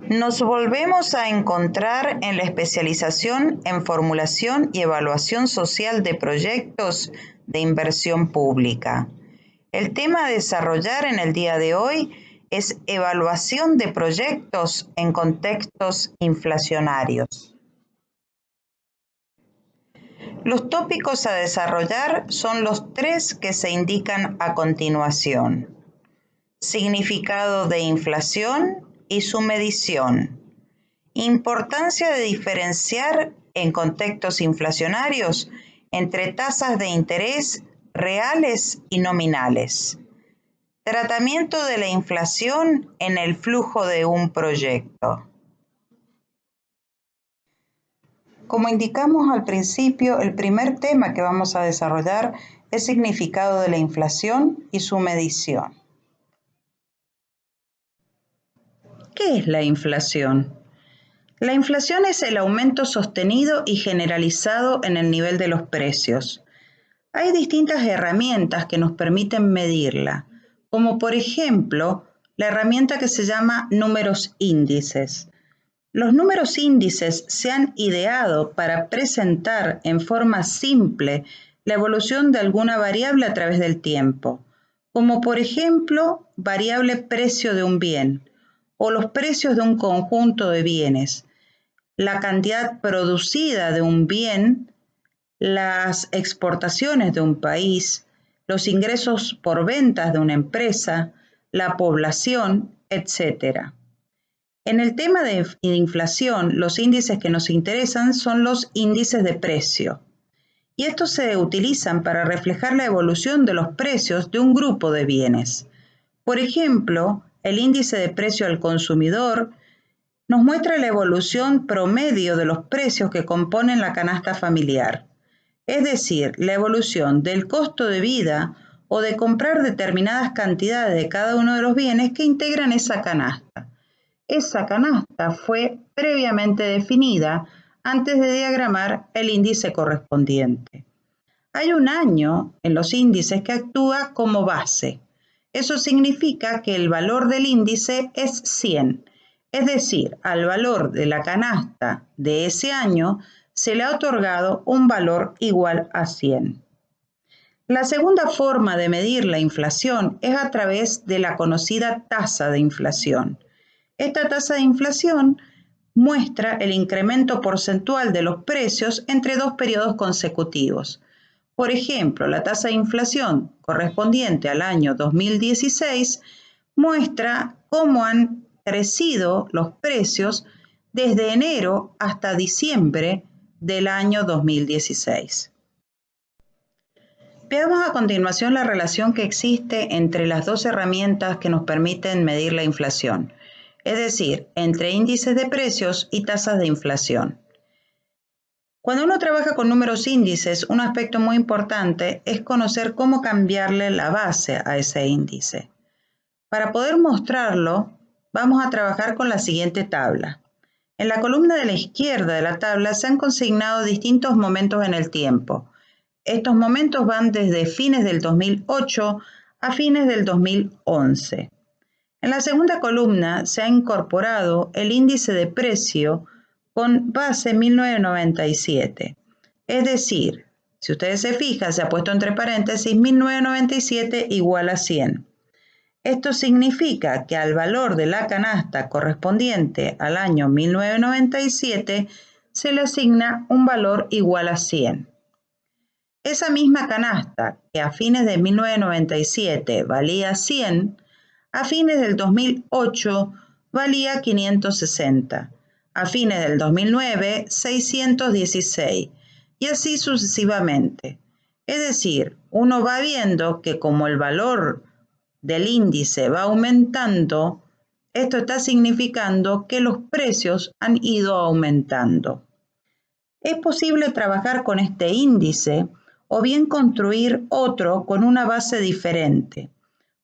Nos volvemos a encontrar en la especialización en formulación y evaluación social de proyectos de inversión pública. El tema a desarrollar en el día de hoy es evaluación de proyectos en contextos inflacionarios. Los tópicos a desarrollar son los tres que se indican a continuación: significado de inflación y su medición, importancia de diferenciar en contextos inflacionarios entre tasas de interés reales y nominales, tratamiento de la inflación en el flujo de un proyecto. Como indicamos al principio, el primer tema que vamos a desarrollar es significado de la inflación y su medición. ¿Qué es la inflación? La inflación es el aumento sostenido y generalizado en el nivel de los precios. Hay distintas herramientas que nos permiten medirla, como por ejemplo la herramienta que se llama números índices. Los números índices se han ideado para presentar en forma simple la evolución de alguna variable a través del tiempo, como por ejemplo variable precio de un bien o los precios de un conjunto de bienes, la cantidad producida de un bien, las exportaciones de un país, los ingresos por ventas de una empresa, la población, etc. En el tema de inflación, los índices que nos interesan son los índices de precio, y estos se utilizan para reflejar la evolución de los precios de un grupo de bienes. Por ejemplo, el índice de precio al consumidor nos muestra la evolución promedio de los precios que componen la canasta familiar, es decir, la evolución del costo de vida o de comprar determinadas cantidades de cada uno de los bienes que integran esa canasta. Esa canasta fue previamente definida antes de diagramar el índice correspondiente. Hay un año en los índices que actúa como base. Eso significa que el valor del índice es 100, es decir, al valor de la canasta de ese año se le ha otorgado un valor igual a 100. La segunda forma de medir la inflación es a través de la conocida tasa de inflación. Esta tasa de inflación muestra el incremento porcentual de los precios entre dos periodos consecutivos. Por ejemplo, la tasa de inflación correspondiente al año 2016 muestra cómo han crecido los precios desde enero hasta diciembre del año 2016. Veamos a continuación la relación que existe entre las dos herramientas que nos permiten medir la inflación, es decir, entre índices de precios y tasas de inflación. Cuando uno trabaja con números índices, un aspecto muy importante es conocer cómo cambiarle la base a ese índice. Para poder mostrarlo, vamos a trabajar con la siguiente tabla. En la columna de la izquierda de la tabla se han consignado distintos momentos en el tiempo. Estos momentos van desde fines del 2008 a fines del 2011. En la segunda columna se ha incorporado el índice de precio con base 1997. Es decir, si ustedes se fijan, se ha puesto entre paréntesis 1997 igual a 100. Esto significa que al valor de la canasta correspondiente al año 1997 se le asigna un valor igual a 100. Esa misma canasta, que a fines de 1997 valía 100, a fines del 2008 valía 560, a fines del 2009 616 y así sucesivamente. Es decir, uno va viendo que como el valor del índice va aumentando, esto está significando que los precios han ido aumentando. Es posible trabajar con este índice o bien construir otro con una base diferente.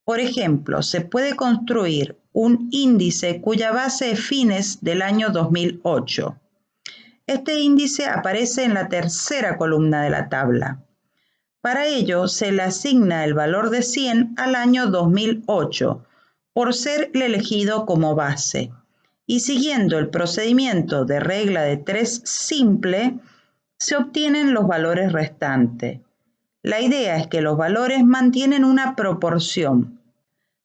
Por ejemplo, se puede construir un índice cuya base es fines del año 2008. Este índice aparece en la tercera columna de la tabla. Para ello, se le asigna el valor de 100 al año 2008, por ser el elegido como base. y siguiendo el procedimiento de regla de 3 simple, se obtienen los valores restantes. La idea es que los valores mantienen una proporción.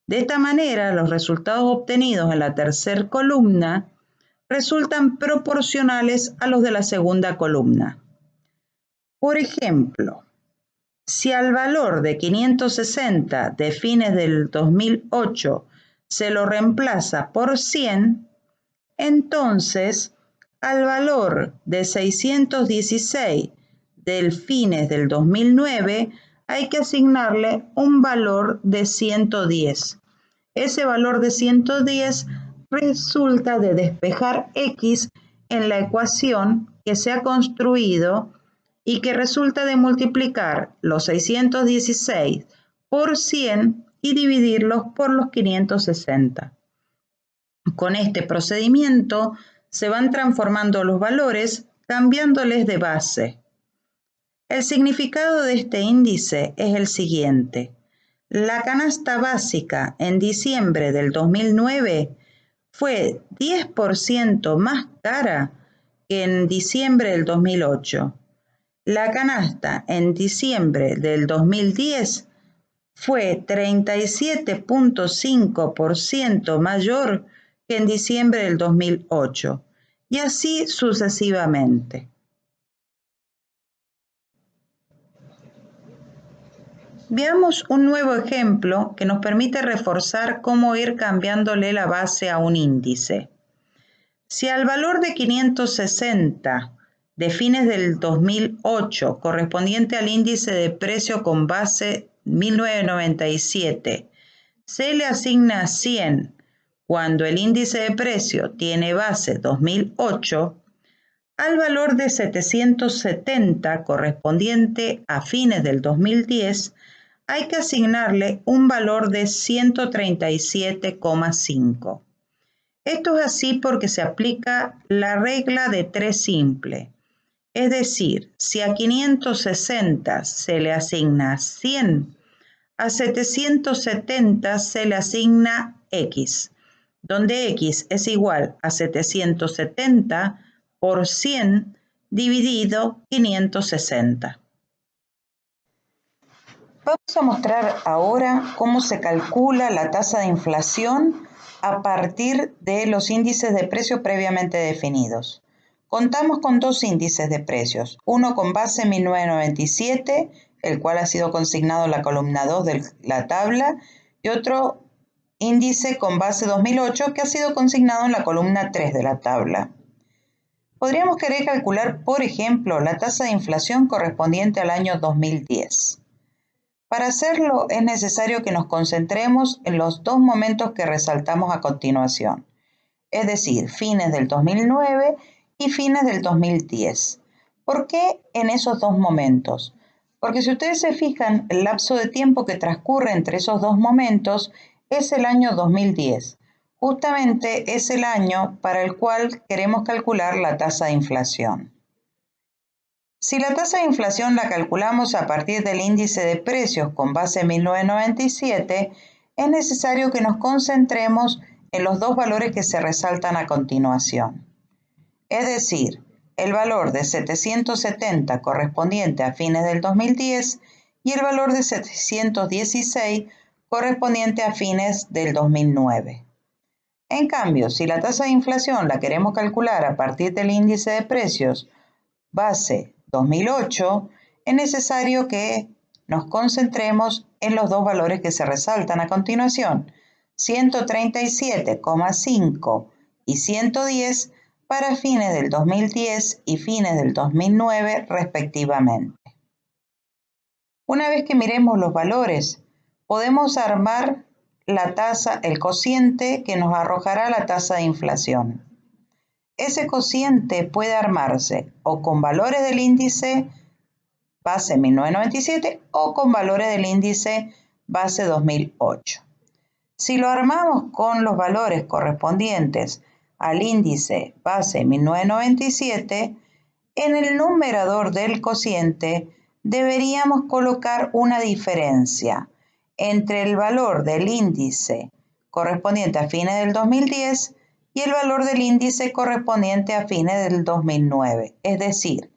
De esta manera, los resultados obtenidos en la tercera columna resultan proporcionales a los de la segunda columna. Por ejemplo, si al valor de 560 de fines del 2008 se lo reemplaza por 100, entonces al valor de 616 del fines del 2009 hay que asignarle un valor de 110. Ese valor de 110 resulta de despejar x en la ecuación que se ha construido y que resulta de multiplicar los 616 por 100 y dividirlos por los 560. Con este procedimiento se van transformando los valores cambiándoles de base. El significado de este índice es el siguiente. La canasta básica en diciembre del 2009 fue 10% más cara que en diciembre del 2008. La canasta en diciembre del 2010 fue 37.5% mayor que en diciembre del 2008, y así sucesivamente. Veamos un nuevo ejemplo que nos permite reforzar cómo ir cambiándole la base a un índice. Si al valor de 560 de fines del 2008, correspondiente al índice de precio con base 1997, se le asigna 100 cuando el índice de precio tiene base 2008, al valor de 770 correspondiente a fines del 2010, hay que asignarle un valor de 137,5. Esto es así porque se aplica la regla de 3 simple. Es decir, si a 560 se le asigna 100, a 770 se le asigna x, donde x es igual a 770 por 100 dividido 560. Vamos a mostrar ahora cómo se calcula la tasa de inflación a partir de los índices de precios previamente definidos. Contamos con dos índices de precios, uno con base 1997, el cual ha sido consignado en la columna 2 de la tabla, y otro índice con base 2008 que ha sido consignado en la columna 3 de la tabla. Podríamos querer calcular, por ejemplo, la tasa de inflación correspondiente al año 2010. Para hacerlo es necesario que nos concentremos en los dos momentos que resaltamos a continuación, es decir, fines del 2009 y fines del 2010. ¿Por qué en esos dos momentos? Porque si ustedes se fijan, el lapso de tiempo que transcurre entre esos dos momentos es el año 2010. Justamente es el año para el cual queremos calcular la tasa de inflación. Si la tasa de inflación la calculamos a partir del índice de precios con base 1997, es necesario que nos concentremos en los dos valores que se resaltan a continuación. Es decir, el valor de 770 correspondiente a fines del 2010 y el valor de 716 correspondiente a fines del 2009. En cambio, si la tasa de inflación la queremos calcular a partir del índice de precios base 2008, es necesario que nos concentremos en los dos valores que se resaltan a continuación, 137,5 y 110 para fines del 2010 y fines del 2009 respectivamente. Una vez que miremos los valores, podemos armar la tasa, el cociente que nos arrojará la tasa de inflación. Ese cociente puede armarse o con valores del índice base 1997 o con valores del índice base 2008. Si lo armamos con los valores correspondientes al índice base 1997, en el numerador del cociente deberíamos colocar una diferencia entre el valor del índice correspondiente a fines del 2010 y el valor del índice correspondiente a fines del 2009, es decir,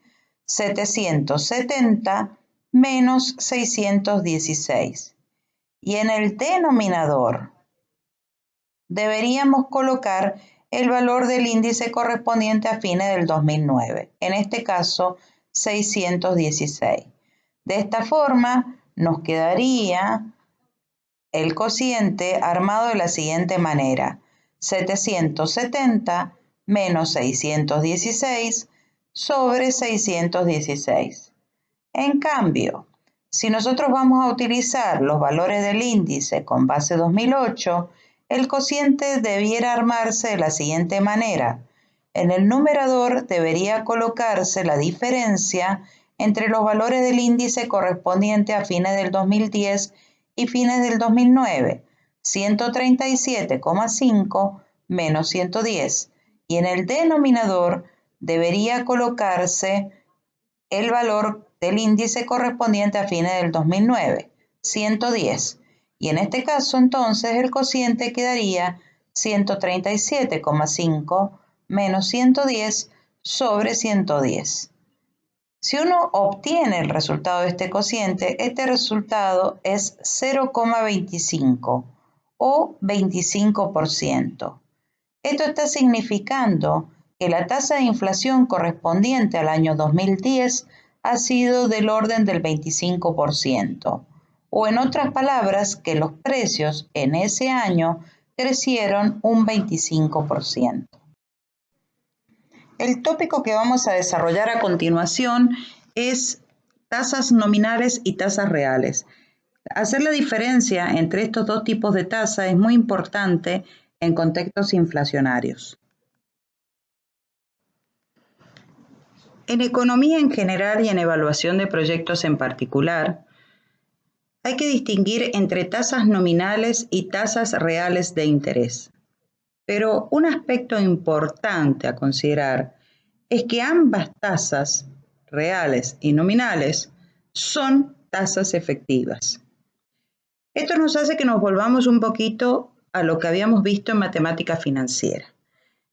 770 menos 616. Y en el denominador deberíamos colocar el valor del índice correspondiente a fines del 2009, en este caso 616. De esta forma nos quedaría el cociente armado de la siguiente manera: 770 menos 616 sobre 616. En cambio, si nosotros vamos a utilizar los valores del índice con base 2008, el cociente debiera armarse de la siguiente manera. En el numerador debería colocarse la diferencia entre los valores del índice correspondiente a fines del 2010 y fines del 2009, 137,5 menos 110. Y en el denominador debería colocarse el valor del índice correspondiente a fines del 2009, 110. Y en este caso, entonces, el cociente quedaría 137,5 menos 110 sobre 110. Si uno obtiene el resultado de este cociente, este resultado es 0,25 o 25%. Esto está significando que la tasa de inflación correspondiente al año 2010 ha sido del orden del 25%, o en otras palabras, que los precios en ese año crecieron un 25%. El tópico que vamos a desarrollar a continuación es tasas nominales y tasas reales. Hacer la diferencia entre estos dos tipos de tasa es muy importante en contextos inflacionarios. En economía en general y en evaluación de proyectos en particular, hay que distinguir entre tasas nominales y tasas reales de interés. Pero un aspecto importante a considerar es que ambas tasas, reales y nominales, son tasas efectivas. Esto nos hace que nos volvamos un poquito a lo que habíamos visto en matemática financiera.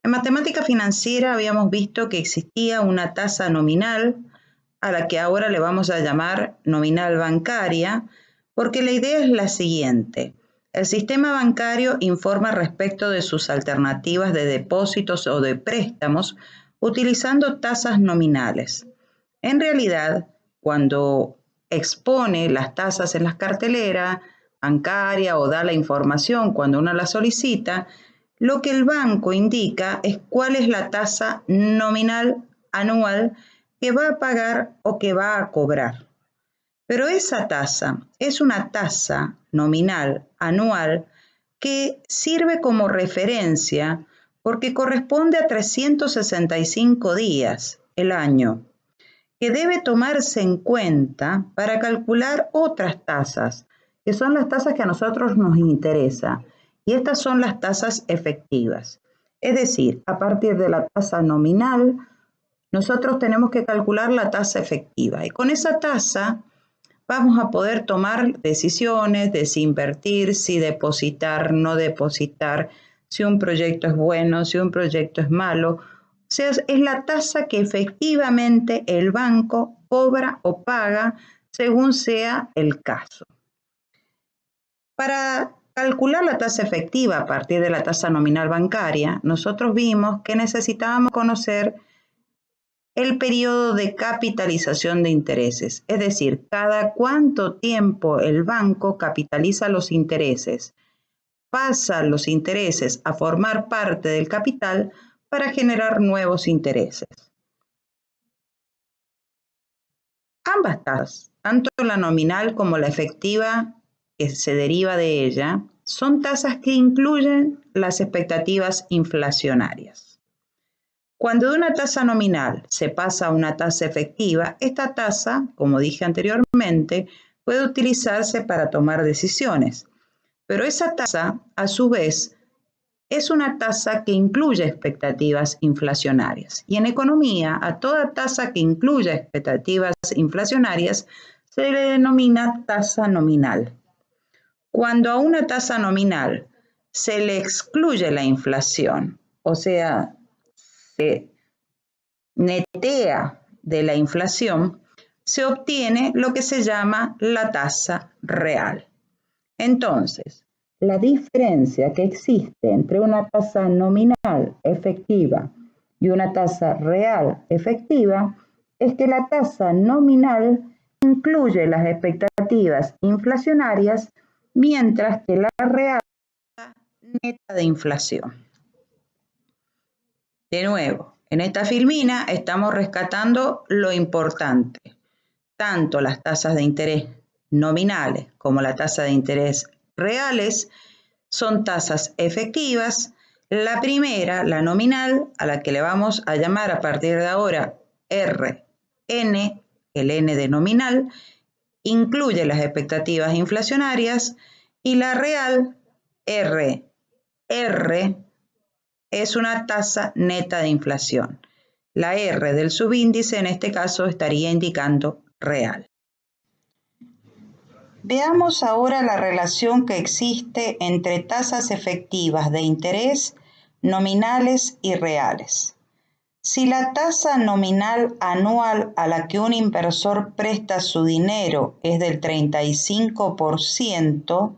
En matemática financiera habíamos visto que existía una tasa nominal, a la que ahora le vamos a llamar nominal bancaria, porque la idea es la siguiente. El sistema bancario informa respecto de sus alternativas de depósitos o de préstamos utilizando tasas nominales. En realidad, cuando expone las tasas en las carteleras bancaria o da la información cuando uno la solicita, lo que el banco indica es cuál es la tasa nominal anual que va a pagar o que va a cobrar. Pero esa tasa es una tasa nominal anual que sirve como referencia porque corresponde a 365 días el año, que debe tomarse en cuenta para calcular otras tasas, que son las tasas que a nosotros nos interesan, y estas son las tasas efectivas. Es decir, a partir de la tasa nominal, nosotros tenemos que calcular la tasa efectiva, y con esa tasa vamos a poder tomar decisiones de si invertir, si depositar, no depositar, si un proyecto es bueno, si un proyecto es malo. O sea, es la tasa que efectivamente el banco cobra o paga según sea el caso. Para calcular la tasa efectiva a partir de la tasa nominal bancaria, nosotros vimos que necesitábamos conocer el periodo de capitalización de intereses, es decir, cada cuánto tiempo el banco capitaliza los intereses, pasa los intereses a formar parte del capital para generar nuevos intereses. Ambas tasas, tanto la nominal como la efectiva que se deriva de ella, son tasas que incluyen las expectativas inflacionarias. Cuando de una tasa nominal se pasa a una tasa efectiva, esta tasa, como dije anteriormente, puede utilizarse para tomar decisiones, pero esa tasa, a su vez, es una tasa que incluye expectativas inflacionarias. Y en economía, a toda tasa que incluya expectativas inflacionarias se le denomina tasa nominal. Cuando a una tasa nominal se le excluye la inflación o sea, se netea de la inflación, se obtiene lo que se llama la tasa real. Entonces, la diferencia que existe entre una tasa nominal efectiva y una tasa real efectiva es que la tasa nominal incluye las expectativas inflacionarias, mientras que la real es neta de inflación. De nuevo, en esta filmina estamos rescatando lo importante. Tanto las tasas de interés nominales como la tasa de interés reales son tasas efectivas. La primera, la nominal, a la que le vamos a llamar a partir de ahora RN, el N de nominal, incluye las expectativas inflacionarias, y la real, RR, es una tasa neta de inflación. La R del subíndice en este caso estaría indicando real. Veamos ahora la relación que existe entre tasas efectivas de interés, nominales y reales. Si la tasa nominal anual a la que un inversor presta su dinero es del 35%,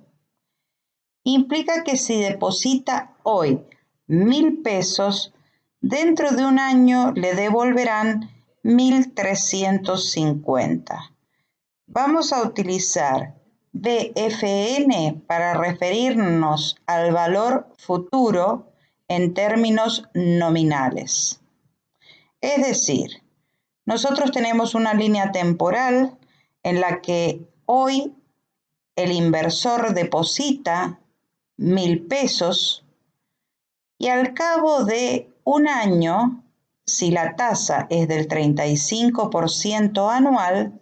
implica que si deposita hoy 1.000 pesos, dentro de un año le devolverán 1.350. Vamos a utilizar BFN para referirnos al valor futuro en términos nominales. Es decir, nosotros tenemos una línea temporal en la que hoy el inversor deposita 1.000 pesos y al cabo de un año, si la tasa es del 35% anual,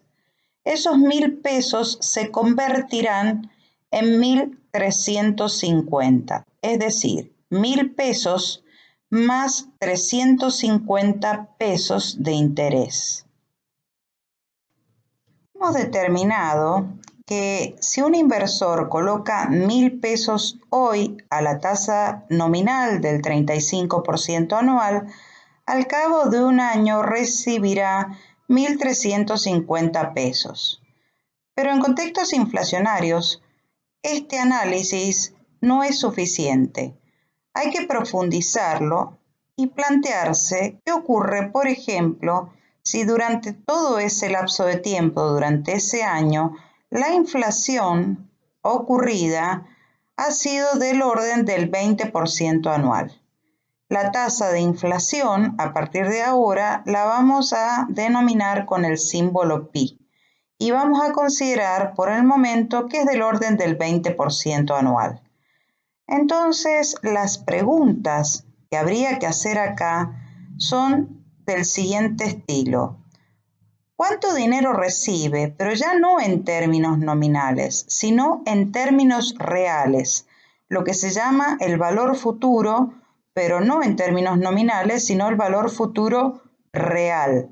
esos 1.000 pesos se convertirán en 1.350, es decir, 1.000 pesos más 350 pesos de interés. Hemos determinado que si un inversor coloca 1.000 pesos hoy a la tasa nominal del 35% anual, al cabo de un año recibirá 1.350 pesos. Pero en contextos inflacionarios, este análisis no es suficiente. Hay que profundizarlo y plantearse qué ocurre, por ejemplo, si durante todo ese lapso de tiempo, durante ese año, la inflación ocurrida ha sido del orden del 20% anual. La tasa de inflación, a partir de ahora, la vamos a denominar con el símbolo pi y vamos a considerar por el momento que es del orden del 20% anual. Entonces, las preguntas que habría que hacer acá son del siguiente estilo. ¿Cuánto dinero recibe? Pero ya no en términos nominales, sino en términos reales, lo que se llama el valor futuro, pero no en términos nominales, sino el valor futuro real.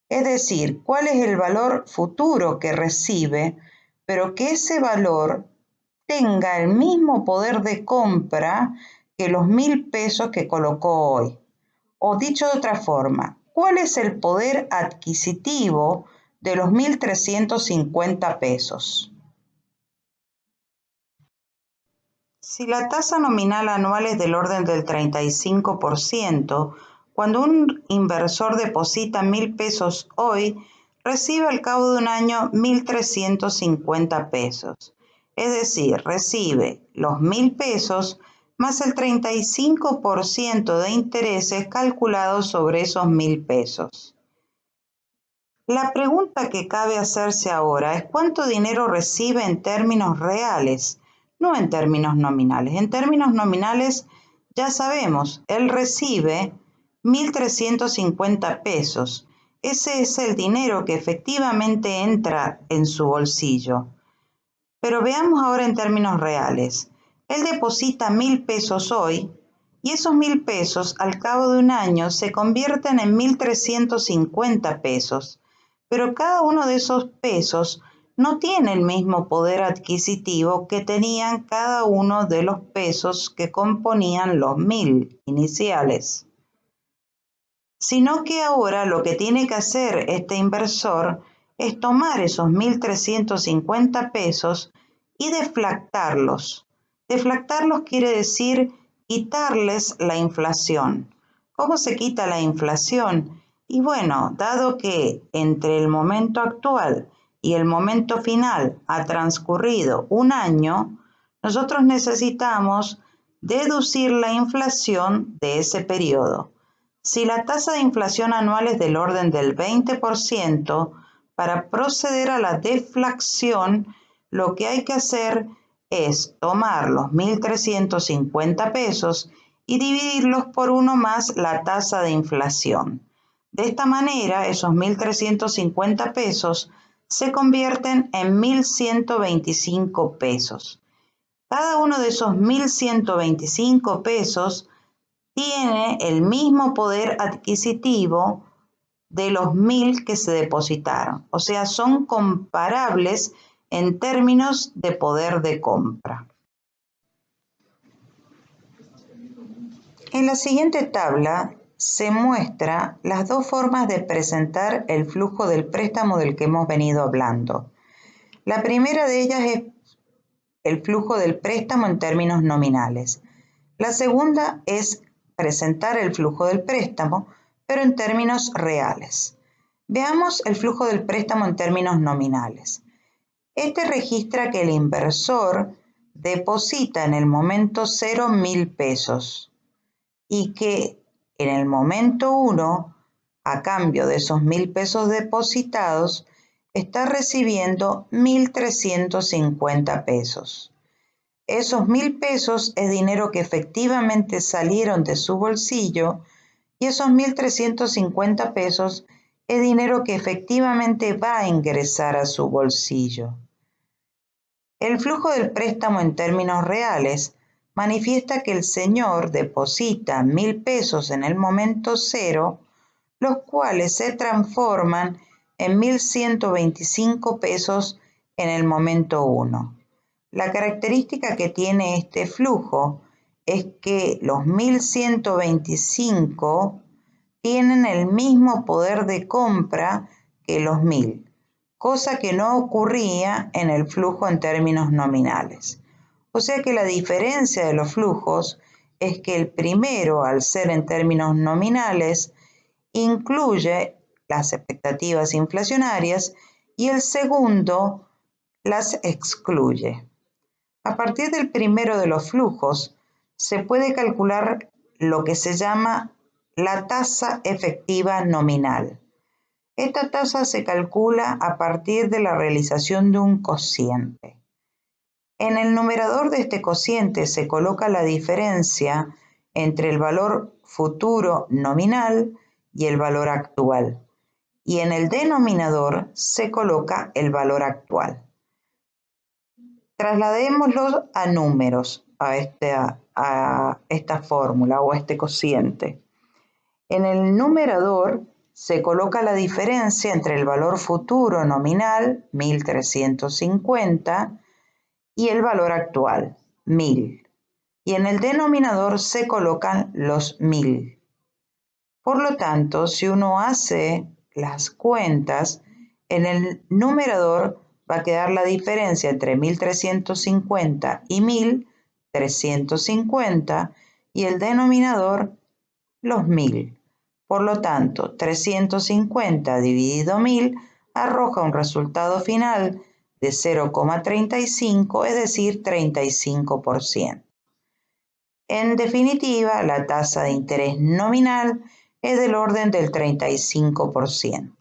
Es decir, ¿cuál es el valor futuro que recibe, pero que ese valor tenga el mismo poder de compra que los 1.000 pesos que colocó hoy? O dicho de otra forma, ¿cuál es el poder adquisitivo de los 1.350 pesos? Si la tasa nominal anual es del orden del 35%, cuando un inversor deposita 1.000 pesos hoy, recibe al cabo de un año 1.350 pesos. Es decir, recibe los 1.000 pesos más el 35% de intereses calculados sobre esos 1.000 pesos. La pregunta que cabe hacerse ahora es ¿cuánto dinero recibe en términos reales? No en términos nominales. En términos nominales, ya sabemos, él recibe 1.350 pesos. Ese es el dinero que efectivamente entra en su bolsillo. Pero veamos ahora en términos reales. Él deposita 1.000 pesos hoy y esos 1.000 pesos al cabo de un año se convierten en 1.350 pesos. Pero cada uno de esos pesos no tiene el mismo poder adquisitivo que tenían cada uno de los pesos que componían los 1.000 iniciales, sino que ahora lo que tiene que hacer este inversor es tomar esos 1.350 pesos y deflactarlos. Deflactarlos quiere decir quitarles la inflación. ¿Cómo se quita la inflación? Y bueno, dado que entre el momento actual y el momento final ha transcurrido un año, nosotros necesitamos deducir la inflación de ese periodo. Si la tasa de inflación anual es del orden del 20%, para proceder a la deflación, lo que hay que hacer es tomar los 1.350 pesos y dividirlos por 1 más la tasa de inflación. De esta manera, esos 1.350 pesos se convierten en 1.125 pesos. Cada uno de esos 1.125 pesos tiene el mismo poder adquisitivo de los 1.000 que se depositaron. O sea, son comparables en términos de poder de compra. En la siguiente tabla se muestra las dos formas de presentar el flujo del préstamo del que hemos venido hablando. La primera de ellas es el flujo del préstamo en términos nominales. La segunda es presentar el flujo del préstamo, pero en términos reales. Veamos el flujo del préstamo en términos nominales. Este registra que el inversor deposita en el momento 0 1.000 pesos y que en el momento 1, a cambio de esos 1.000 pesos depositados, está recibiendo 1.350 pesos. Esos 1.000 pesos es dinero que efectivamente salieron de su bolsillo y esos 1.350 pesos es dinero que efectivamente va a ingresar a su bolsillo. El flujo del préstamo en términos reales manifiesta que el señor deposita 1.000 pesos en el momento 0, los cuales se transforman en 1.125 pesos en el momento 1. La característica que tiene este flujo es que los 1.125 tienen el mismo poder de compra que los 1.000, cosa que no ocurría en el flujo en términos nominales. O sea que la diferencia de los flujos es que el primero, al ser en términos nominales, incluye las expectativas inflacionarias y el segundo las excluye. A partir del primero de los flujos, se puede calcular lo que se llama la tasa efectiva nominal. Esta tasa se calcula a partir de la realización de un cociente. En el numerador de este cociente se coloca la diferencia entre el valor futuro nominal y el valor actual, y en el denominador se coloca el valor actual. Trasladémoslo a números, a esta fórmula o a este cociente. En el numerador se coloca la diferencia entre el valor futuro nominal, 1.350, y el valor actual, 1.000. Y en el denominador se colocan los 1.000. Por lo tanto, si uno hace las cuentas, en el numerador va a quedar la diferencia entre 1.350 y 1.350 y el denominador los 1.000. Por lo tanto, 350 dividido 1.000 arroja un resultado final de 0,35, es decir, 35%. En definitiva, la tasa de interés nominal es del orden del 35%.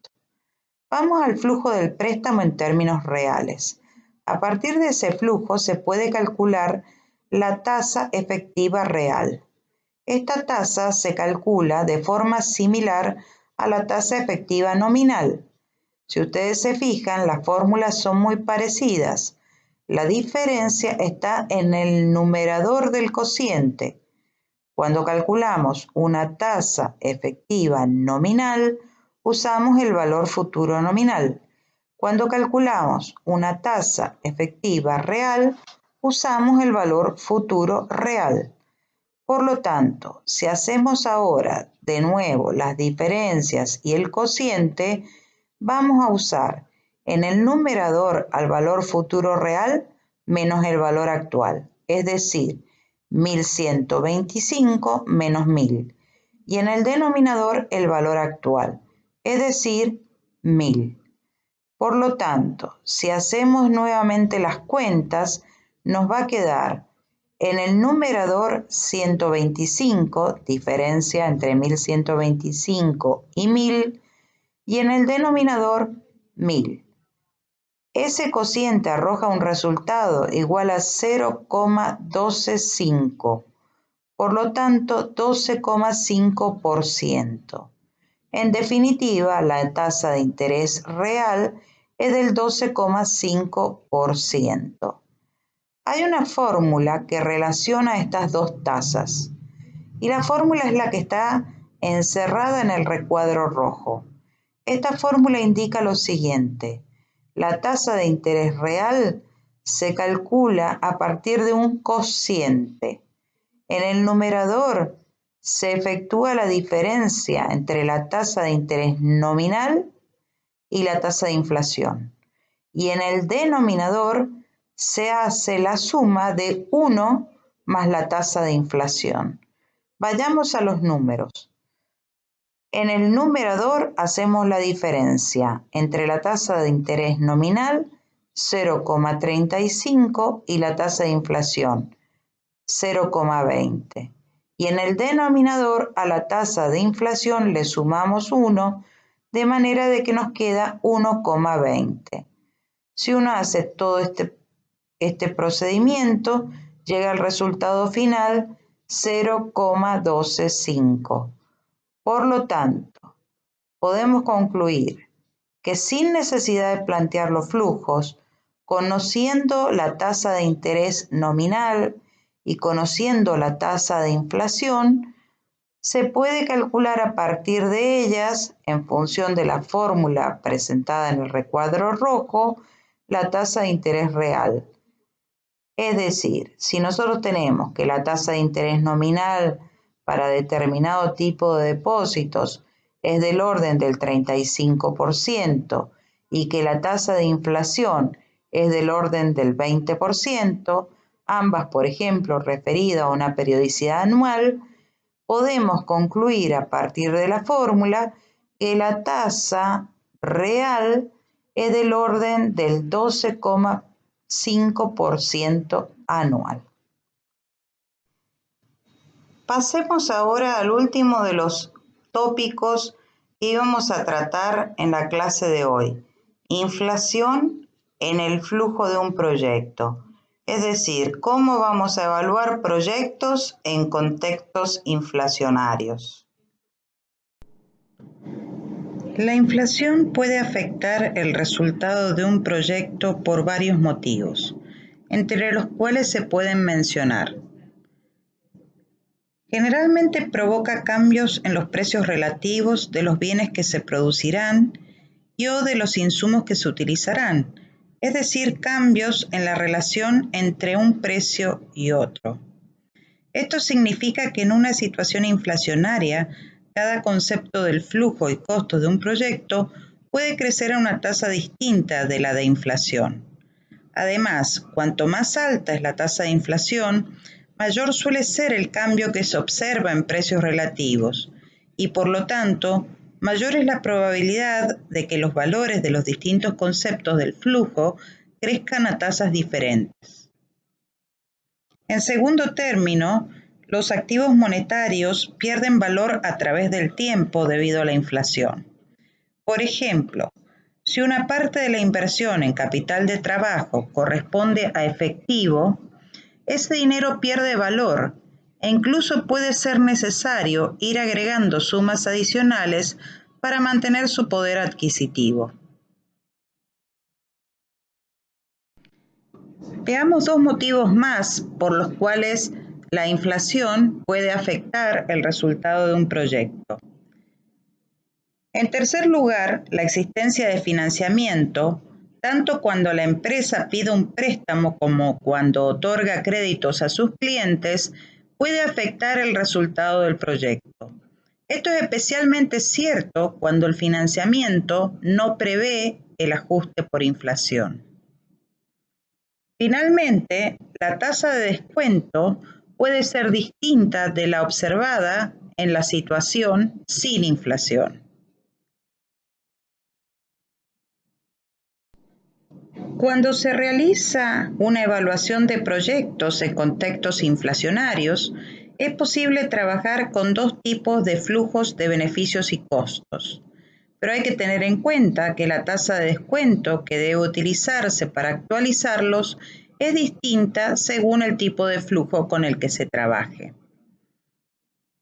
Vamos al flujo del préstamo en términos reales. A partir de ese flujo se puede calcular la tasa efectiva real. Esta tasa se calcula de forma similar a la tasa efectiva nominal. Si ustedes se fijan, las fórmulas son muy parecidas. La diferencia está en el numerador del cociente. Cuando calculamos una tasa efectiva nominal, usamos el valor futuro nominal. Cuando calculamos una tasa efectiva real, usamos el valor futuro real. Por lo tanto, si hacemos ahora de nuevo las diferencias y el cociente, vamos a usar en el numerador al valor futuro real menos el valor actual, es decir, 1125 menos 1000, y en el denominador el valor actual, es decir, 1000. Por lo tanto, si hacemos nuevamente las cuentas, nos va a quedar en el numerador 125, diferencia entre 1125 y 1000, y en el denominador 1000. Ese cociente arroja un resultado igual a 0,125, por lo tanto 12,5%. En definitiva, la tasa de interés real es del 12,5%. Hay una fórmula que relaciona estas dos tasas, y la fórmula es la que está encerrada en el recuadro rojo. Esta fórmula indica lo siguiente: la tasa de interés real se calcula a partir de un cociente. En el numerador se efectúa la diferencia entre la tasa de interés nominal y la tasa de inflación. Y en el denominador se hace la suma de 1 más la tasa de inflación. Vayamos a los números. En el numerador hacemos la diferencia entre la tasa de interés nominal, 0,35, y la tasa de inflación, 0,20. Y en el denominador a la tasa de inflación le sumamos 1, de manera de que nos queda 1,20. Si uno hace todo este procedimiento, llega al resultado final 0,125. Por lo tanto, podemos concluir que sin necesidad de plantear los flujos, conociendo la tasa de interés nominal y conociendo la tasa de inflación, se puede calcular a partir de ellas, en función de la fórmula presentada en el recuadro rojo, la tasa de interés real. Es decir, si nosotros tenemos que la tasa de interés nominal para determinado tipo de depósitos es del orden del 35% y que la tasa de inflación es del orden del 20%, ambas, por ejemplo, referidas a una periodicidad anual, podemos concluir a partir de la fórmula que la tasa real es del orden del 12,5% anual. Pasemos ahora al último de los tópicos que íbamos a tratar en la clase de hoy: inflación en el flujo de un proyecto. Es decir, cómo vamos a evaluar proyectos en contextos inflacionarios. La inflación puede afectar el resultado de un proyecto por varios motivos, entre los cuales se pueden mencionar: generalmente provoca cambios en los precios relativos de los bienes que se producirán y/o de los insumos que se utilizarán, es decir, cambios en la relación entre un precio y otro. Esto significa que en una situación inflacionaria, cada concepto del flujo y costo de un proyecto puede crecer a una tasa distinta de la de inflación. Además, cuanto más alta es la tasa de inflación, mayor suele ser el cambio que se observa en precios relativos y, por lo tanto, mayor es la probabilidad de que los valores de los distintos conceptos del flujo crezcan a tasas diferentes. En segundo término, los activos monetarios pierden valor a través del tiempo debido a la inflación. Por ejemplo, si una parte de la inversión en capital de trabajo corresponde a efectivo, ese dinero pierde valor e incluso puede ser necesario ir agregando sumas adicionales para mantener su poder adquisitivo. Veamos dos motivos más por los cuales la inflación puede afectar el resultado de un proyecto. En tercer lugar, la existencia de financiamiento Tanto cuando la empresa pide un préstamo como cuando otorga créditos a sus clientes, puede afectar el resultado del proyecto. Esto es especialmente cierto cuando el financiamiento no prevé el ajuste por inflación. Finalmente, la tasa de descuento puede ser distinta de la observada en la situación sin inflación. Cuando se realiza una evaluación de proyectos en contextos inflacionarios, es posible trabajar con dos tipos de flujos de beneficios y costos. Pero hay que tener en cuenta que la tasa de descuento que debe utilizarse para actualizarlos es distinta según el tipo de flujo con el que se trabaje.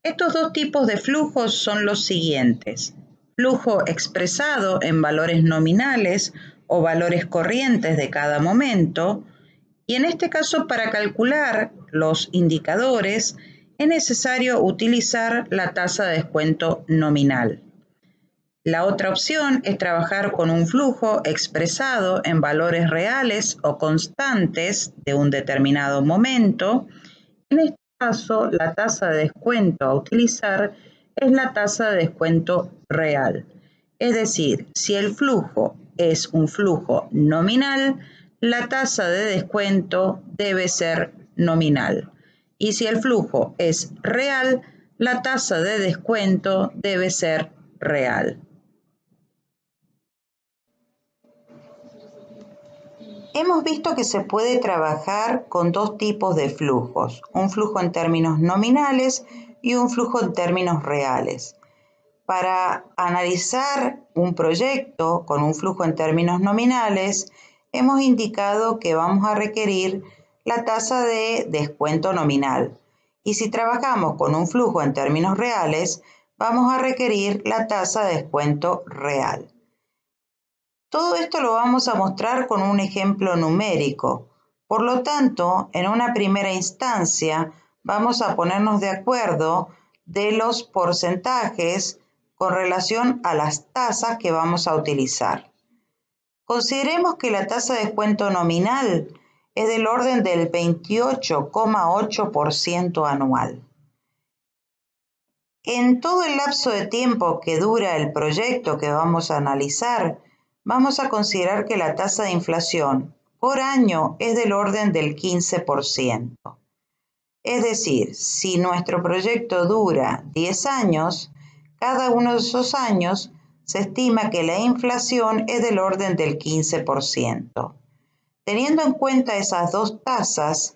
Estos dos tipos de flujos son los siguientes: flujo expresado en valores nominales o valores corrientes de cada momento, y en este caso para calcular los indicadores es necesario utilizar la tasa de descuento nominal. La otra opción es trabajar con un flujo expresado en valores reales o constantes de un determinado momento. En este caso, la tasa de descuento a utilizar es la tasa de descuento real. Es decir, si el flujo es un flujo nominal, la tasa de descuento debe ser nominal. Y si el flujo es real, la tasa de descuento debe ser real. Hemos visto que se puede trabajar con dos tipos de flujos, un flujo en términos nominales y un flujo en términos reales. Para analizar un proyecto con un flujo en términos nominales, hemos indicado que vamos a requerir la tasa de descuento nominal. Y si trabajamos con un flujo en términos reales, vamos a requerir la tasa de descuento real. Todo esto lo vamos a mostrar con un ejemplo numérico. Por lo tanto, en una primera instancia, vamos a ponernos de acuerdo de los porcentajes con relación a las tasas que vamos a utilizar. Consideremos que la tasa de descuento nominal es del orden del 28,8% anual. En todo el lapso de tiempo que dura el proyecto que vamos a analizar, vamos a considerar que la tasa de inflación por año es del orden del 15%. Es decir, si nuestro proyecto dura 10 años, cada uno de esos años se estima que la inflación es del orden del 15%. Teniendo en cuenta esas dos tasas,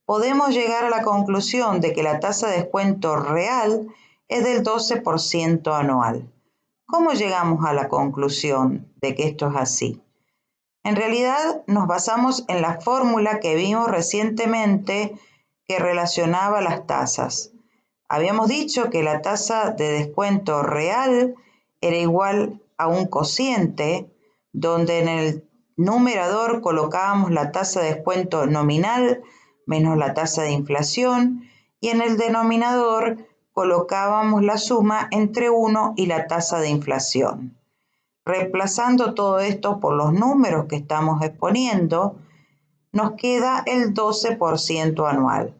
podemos llegar a la conclusión de que la tasa de descuento real es del 12% anual. ¿Cómo llegamos a la conclusión de que esto es así? En realidad nos basamos en la fórmula que vimos recientemente que relacionaba las tasas. Habíamos dicho que la tasa de descuento real era igual a un cociente, donde en el numerador colocábamos la tasa de descuento nominal menos la tasa de inflación, y en el denominador colocábamos la suma entre 1 y la tasa de inflación. Reemplazando todo esto por los números que estamos exponiendo, nos queda el 12% anual.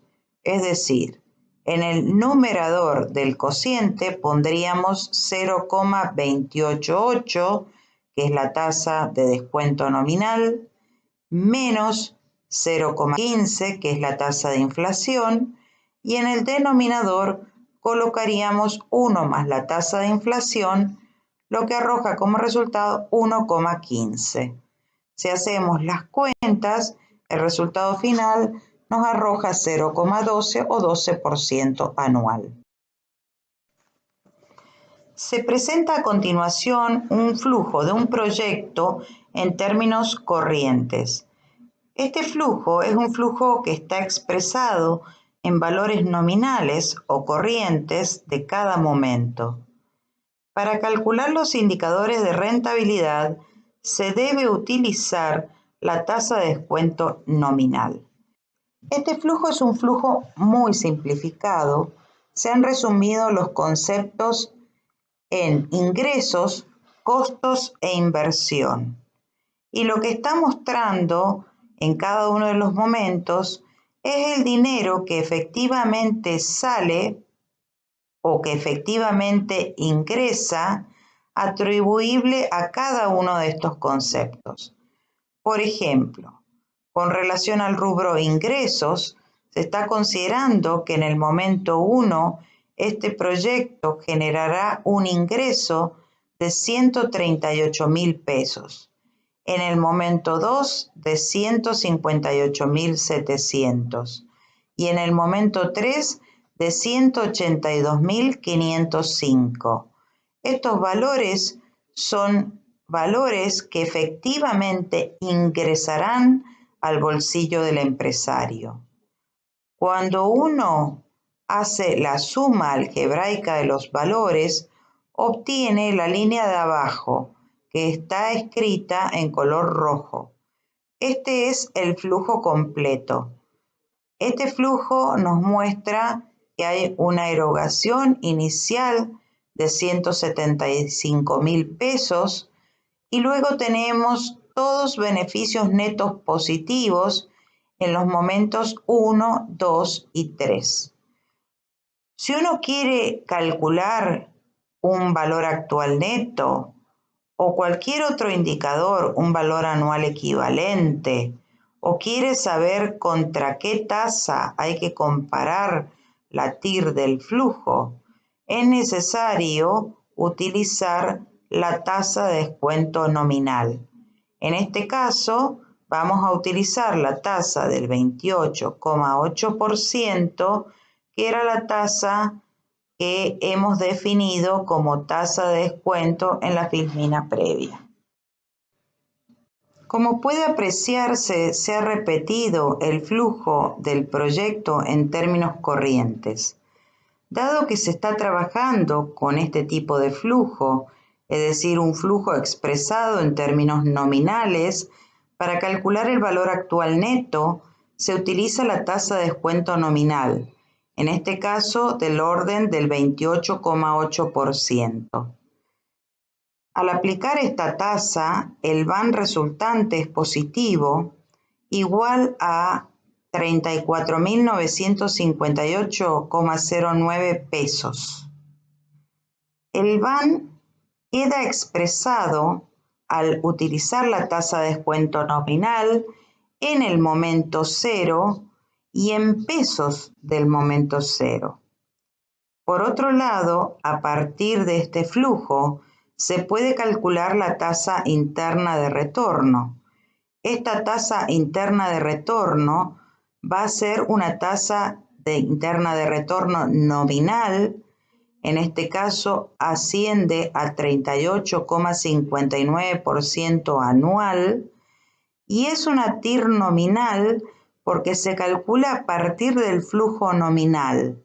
Es decir, en el numerador del cociente pondríamos 0,288, que es la tasa de descuento nominal, menos 0,15, que es la tasa de inflación, y en el denominador colocaríamos 1 más la tasa de inflación, lo que arroja como resultado 1,15. Si hacemos las cuentas, el resultado final nos arroja 0,12 o 12% anual. Se presenta a continuación un flujo de un proyecto en términos corrientes. Este flujo es un flujo que está expresado en valores nominales o corrientes de cada momento. Para calcular los indicadores de rentabilidad, se debe utilizar la tasa de descuento nominal. Este flujo es un flujo muy simplificado. Se han resumido los conceptos en ingresos, costos e inversión. y lo que está mostrando en cada uno de los momentos es el dinero que efectivamente sale o que efectivamente ingresa atribuible a cada uno de estos conceptos. Por ejemplo, con relación al rubro ingresos, se está considerando que en el momento 1 este proyecto generará un ingreso de 138.000 pesos. En el momento 2 de 158.700 y en el momento 3 de 182.505. Estos valores son valores que efectivamente ingresarán al bolsillo del empresario. Cuando uno hace la suma algebraica de los valores, obtiene la línea de abajo, que está escrita en color rojo. Este es el flujo completo. Este flujo nos muestra que hay una erogación inicial de 175.000 pesos y luego tenemos todos beneficios netos positivos en los momentos 1, 2 y 3. Si uno quiere calcular un valor actual neto o cualquier otro indicador, un valor anual equivalente, o quiere saber contra qué tasa hay que comparar la TIR del flujo, es necesario utilizar la tasa de descuento nominal. En este caso, vamos a utilizar la tasa del 28,8%, que era la tasa que hemos definido como tasa de descuento en la filmina previa. Como puede apreciarse, se ha repetido el flujo del proyecto en términos corrientes. Dado que se está trabajando con este tipo de flujo, es decir, un flujo expresado en términos nominales, para calcular el valor actual neto, se utiliza la tasa de descuento nominal, en este caso del orden del 28,8%. Al aplicar esta tasa, el VAN resultante es positivo, igual a 34.958,09 pesos. El VAN queda expresado al utilizar la tasa de descuento nominal en el momento 0 y en pesos del momento 0. Por otro lado, a partir de este flujo, se puede calcular la tasa interna de retorno. Esta tasa interna de retorno va a ser una tasa interna de retorno nominal, en este caso asciende a 38,59% anual, y es una TIR nominal porque se calcula a partir del flujo nominal.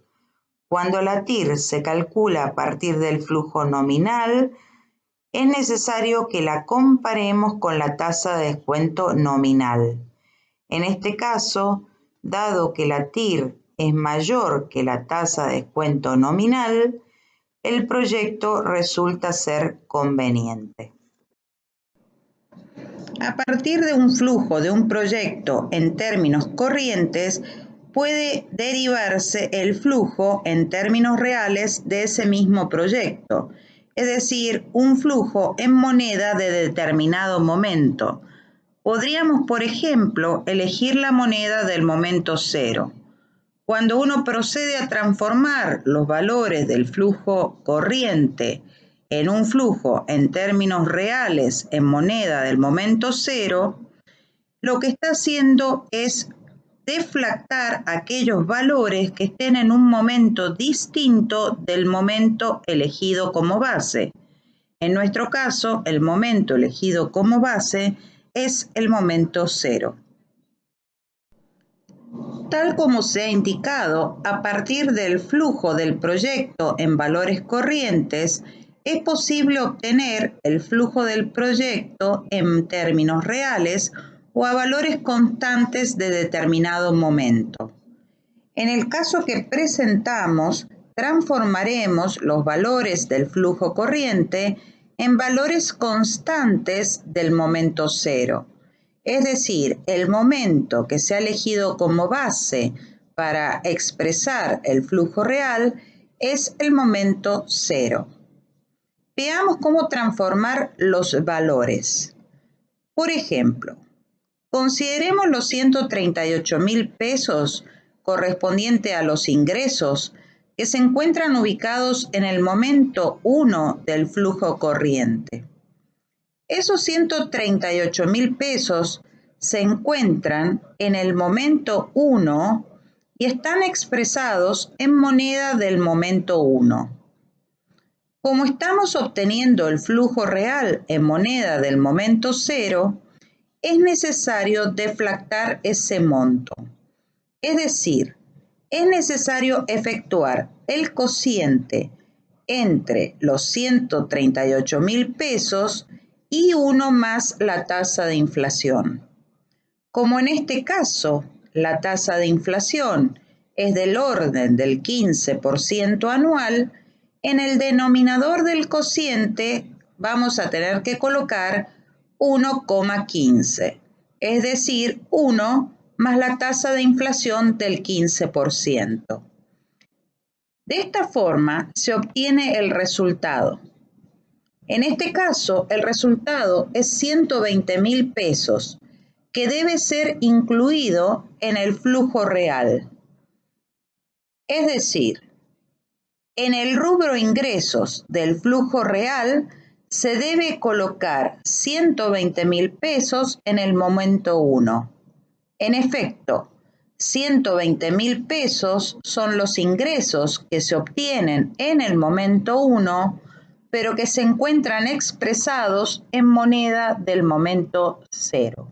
Cuando la TIR se calcula a partir del flujo nominal, es necesario que la comparemos con la tasa de descuento nominal. En este caso, dado que la TIR es mayor que la tasa de descuento nominal, el proyecto resulta ser conveniente. A partir de un flujo de un proyecto en términos corrientes, puede derivarse el flujo en términos reales de ese mismo proyecto, es decir, un flujo en moneda de determinado momento. Podríamos, por ejemplo, elegir la moneda del momento 0. Cuando uno procede a transformar los valores del flujo corriente en un flujo en términos reales en moneda del momento 0, lo que está haciendo es deflactar aquellos valores que estén en un momento distinto del momento elegido como base. En nuestro caso, el momento elegido como base es el momento 0. Tal como se ha indicado, a partir del flujo del proyecto en valores corrientes, es posible obtener el flujo del proyecto en términos reales o a valores constantes de determinado momento. En el caso que presentamos, transformaremos los valores del flujo corriente en valores constantes del momento cero. Es decir, el momento que se ha elegido como base para expresar el flujo real es el momento cero. Veamos cómo transformar los valores. Por ejemplo, consideremos los 138.000 pesos correspondiente a los ingresos que se encuentran ubicados en el momento 1 del flujo corriente. Esos 138.000 pesos se encuentran en el momento 1 y están expresados en moneda del momento 1. Como estamos obteniendo el flujo real en moneda del momento 0, es necesario deflactar ese monto. Es decir, es necesario efectuar el cociente entre los 138.000 pesos y 1 más la tasa de inflación. Como en este caso, la tasa de inflación es del orden del 15% anual, en el denominador del cociente vamos a tener que colocar 1,15, es decir, 1 más la tasa de inflación del 15%. De esta forma se obtiene el resultado. En este caso, el resultado es 120.000 pesos, que debe ser incluido en el flujo real. Es decir, en el rubro ingresos del flujo real se debe colocar 120.000 pesos en el momento 1. En efecto, 120.000 pesos son los ingresos que se obtienen en el momento 1, pero que se encuentran expresados en moneda del momento 0.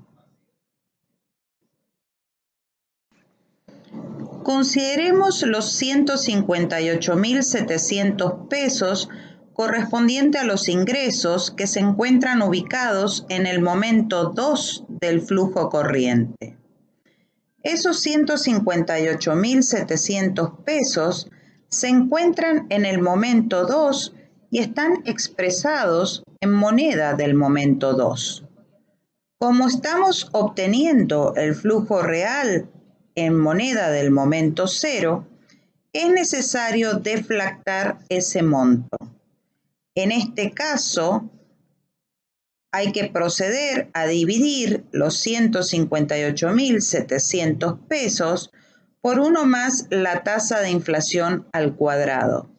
Consideremos los 158.700 pesos correspondiente a los ingresos que se encuentran ubicados en el momento 2 del flujo corriente. Esos 158.700 pesos se encuentran en el momento 2 y están expresados en moneda del momento 2. Como estamos obteniendo el flujo real en moneda del momento 0, es necesario deflactar ese monto. En este caso, hay que proceder a dividir los 158.700 pesos por 1 más la tasa de inflación al cuadrado.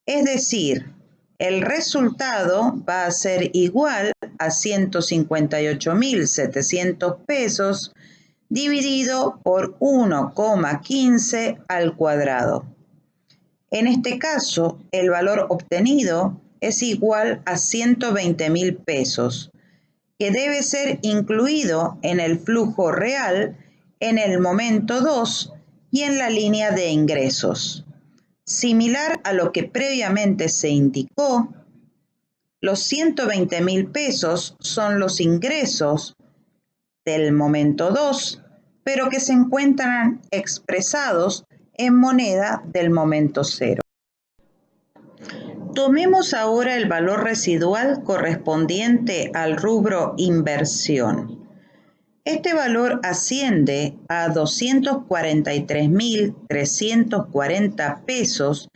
Es decir, el resultado va a ser igual a 158.700 pesos dividido por 1,15 al cuadrado. En este caso, el valor obtenido es igual a 120.000 pesos, que debe ser incluido en el flujo real en el momento 2 y en la línea de ingresos. Similar a lo que previamente se indicó, los 120.000 pesos son los ingresos del momento 2, pero que se encuentran expresados en moneda del momento 0. Tomemos ahora el valor residual correspondiente al rubro inversión. Este valor asciende a 243.340 pesos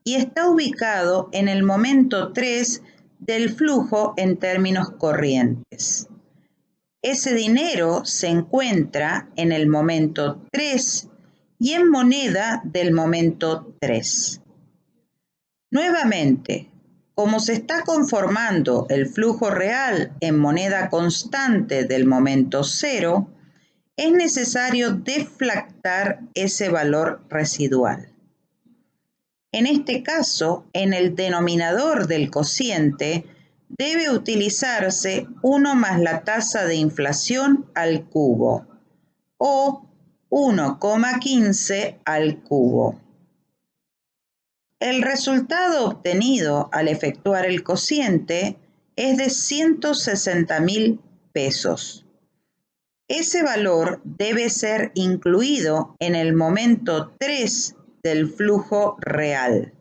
y está ubicado en el momento 3 del flujo en términos corrientes. Ese dinero se encuentra en el momento 3 y en moneda del momento 3. Nuevamente, como se está conformando el flujo real en moneda constante del momento 0, es necesario deflactar ese valor residual. En este caso, en el denominador del cociente, debe utilizarse 1 más la tasa de inflación al cubo, o 1,15 al cubo. El resultado obtenido al efectuar el cociente es de 160.000 pesos. Ese valor debe ser incluido en el momento 3 del flujo real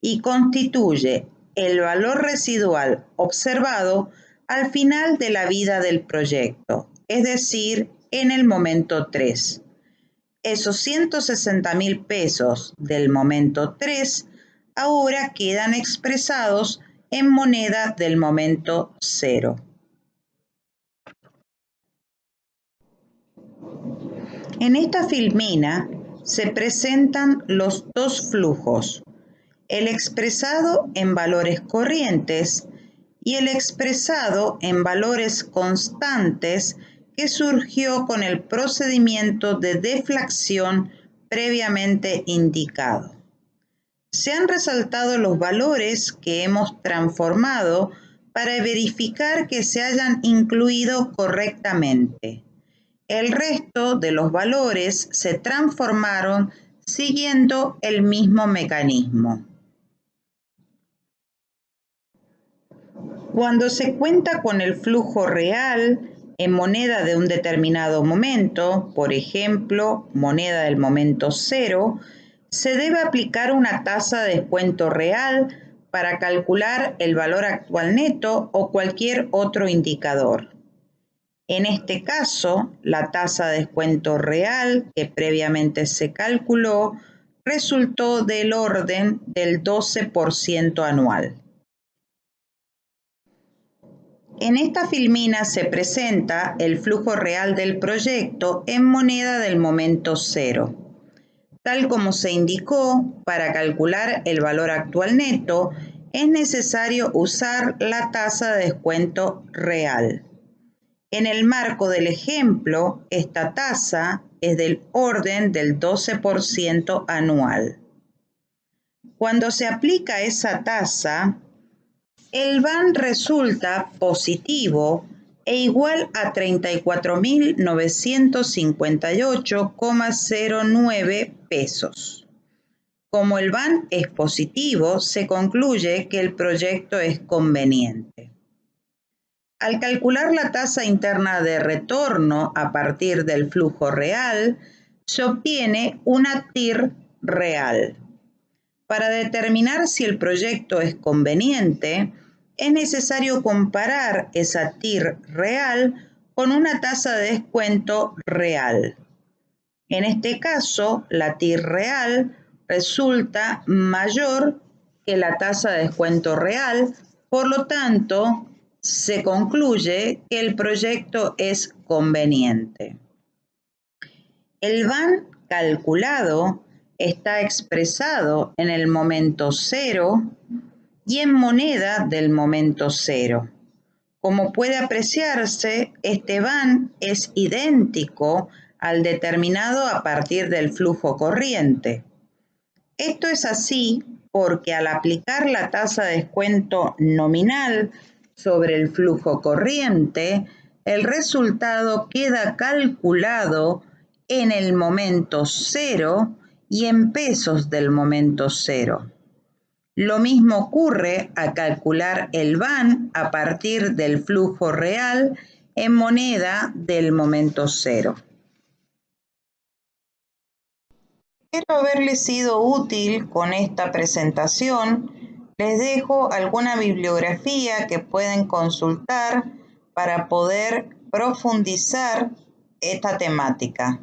y constituye el valor residual observado al final de la vida del proyecto, es decir, en el momento 3. Esos 160.000 pesos del momento 3 ahora quedan expresados en moneda del momento 0. En esta filmina se presentan los dos flujos, el expresado en valores corrientes y el expresado en valores constantes que surgió con el procedimiento de deflación previamente indicado. Se han resaltado los valores que hemos transformado para verificar que se hayan incluido correctamente. El resto de los valores se transformaron siguiendo el mismo mecanismo. Cuando se cuenta con el flujo real en moneda de un determinado momento, por ejemplo, moneda del momento 0, se debe aplicar una tasa de descuento real para calcular el valor actual neto o cualquier otro indicador. En este caso, la tasa de descuento real que previamente se calculó resultó del orden del 12% anual. En esta filmina se presenta el flujo real del proyecto en moneda del momento 0. Tal como se indicó, para calcular el valor actual neto, es necesario usar la tasa de descuento real. En el marco del ejemplo, esta tasa es del orden del 12% anual. Cuando se aplica esa tasa, el VAN resulta positivo e igual a 34.958,09 pesos. Como el VAN es positivo, se concluye que el proyecto es conveniente. Al calcular la tasa interna de retorno a partir del flujo real, se obtiene una TIR real. Para determinar si el proyecto es conveniente, es necesario comparar esa TIR real con una tasa de descuento real. En este caso, la TIR real resulta mayor que la tasa de descuento real, por lo tanto, se concluye que el proyecto es conveniente. El VAN calculado está expresado en el momento 0 y en moneda del momento 0. Como puede apreciarse, este VAN es idéntico al determinado a partir del flujo corriente. Esto es así porque al aplicar la tasa de descuento nominal sobre el flujo corriente, el resultado queda calculado en el momento 0 y en pesos del momento 0. Lo mismo ocurre al calcular el VAN a partir del flujo real en moneda del momento 0. Espero haberles sido útil con esta presentación. Les dejo alguna bibliografía que pueden consultar para poder profundizar esta temática.